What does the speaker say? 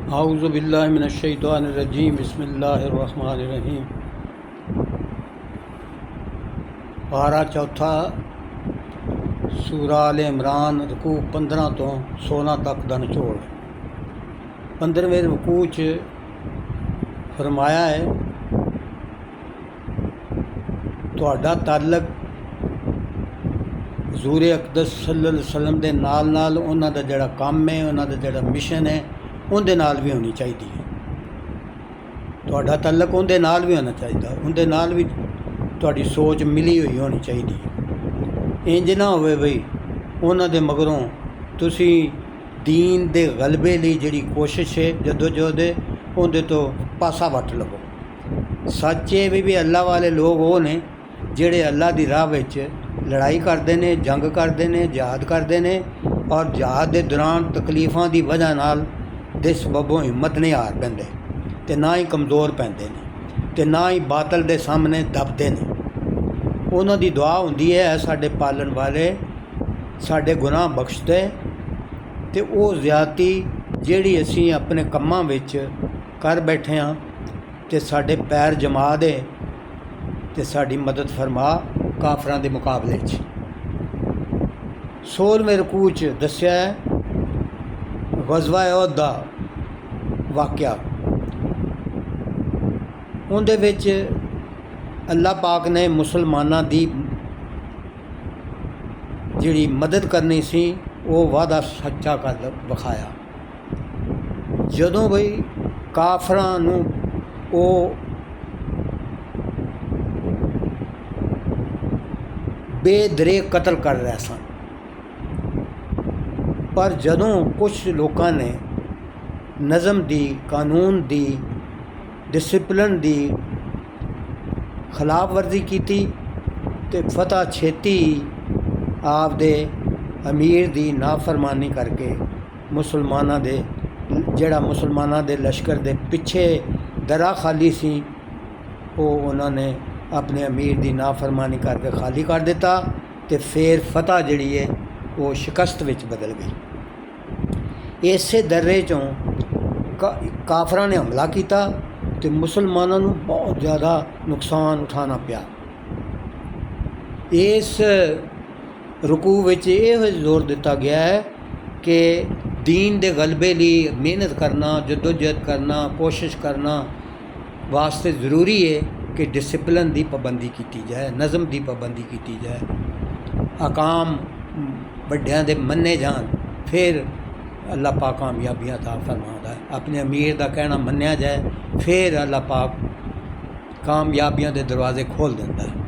आऊज़ु बिल्लाहि मिनश्शैतानिर्रजीम बिस्मिल्लाहिर्रहमानिर्रहीम। पारा चौथा सूरा आल इमरान रुकू 15 तो 16 तक का निचोड़। 15वें रुकू च फरमाया है तुहाडा ताल्लुक हज़ूर अक़दस सल्लल्लाहु अलैहि वसल्लम दे नाल उन्हां दा जिहड़ा काम है, उन्हां दा जिहड़ा मिशन है, उनदे नाल भी होनी चाहिए है। तुहाडा ताल्लुक उनदे नाल भी होना चाहिए, उनदे नाल भी तुहाडी सोच मिली हुई होनी चाहिए। इंज ना होवे बई उन्हां दे मगरों तुसी दीन दे गलबे लई जिहड़ी कोशिश है, जदोजहद है, उनदे तो पासा वट लवो। सच ये भी अल्लाह वाले लोग वो ने जिहड़े अल्लाह दी राह विच लड़ाई करते हैं, जंग करते हैं, जिहाद करते हैं और जिहाद के दौरान तकलीफ़ां की वजह नाल दे सबबों हिम्मत नहीं हार पैंदे ते ना ही कमज़ोर पैंदे ने ते ना ही बातल के सामने दबते हैं। उन्हां दी दुआ हुंदी है साडे पालन वाले साडे गुनाह बख्श दे ते वो ज़्यादती जिहड़ी असीं अपने कम्मां विच कर बैठे हाँ ते साडे पैर जमा दे ते साडी मदद फरमा काफरां दे मुकाबले च। 16वें रुकू च दस्सिया है ग़ज़वा उहद दा वाक़या। उहदे विच अल्लाह पाक ने मुसलमानां दी जिहड़ी मदद करनी सी वो वादा सच्चा कर विखाया। जदों बई काफरां नूं वो बेदरे कतल कर रहे सन, पर जदों कुछ लोगों ने नज़म दी, कानून दी, डिसिपलिन दी खिलाफ वर्जी की ते फतह छेती आप दे अमीर दी नाफरमानी करके मुसलमाना दे जिहड़ा मुसलमाना दे लश्कर दे पिछे दरा खाली सी वो उन्होंने अपने अमीर की नाफरमानी करके खाली कर दिता तो फिर फतह जिहड़ी है वो शिकस्त विच बदल गई। इसे दर्रे चों काफरां ने हमला किया तो मुसलमानों को बहुत ज़्यादा नुकसान उठाना पिया। इस रुकू विच यह जोर दिता गया है कि दीन दे गलबे लिए मेहनत करना, जदोजहद करना, कोशिश करना वास्ते ज़रूरी है कि डिसिपलिन की पाबंदी की जाए, नज़म की पाबंदी की जाए, अकाम वड्डियां दे मन्ने जान, फिर अल्लाह पाक कामयाबियां अता फरमाता है। अपने अमीर का कहना मन्निया जाए, फिर अल्लाह पाक कामयाबियां दे दरवाजे खोल देता है।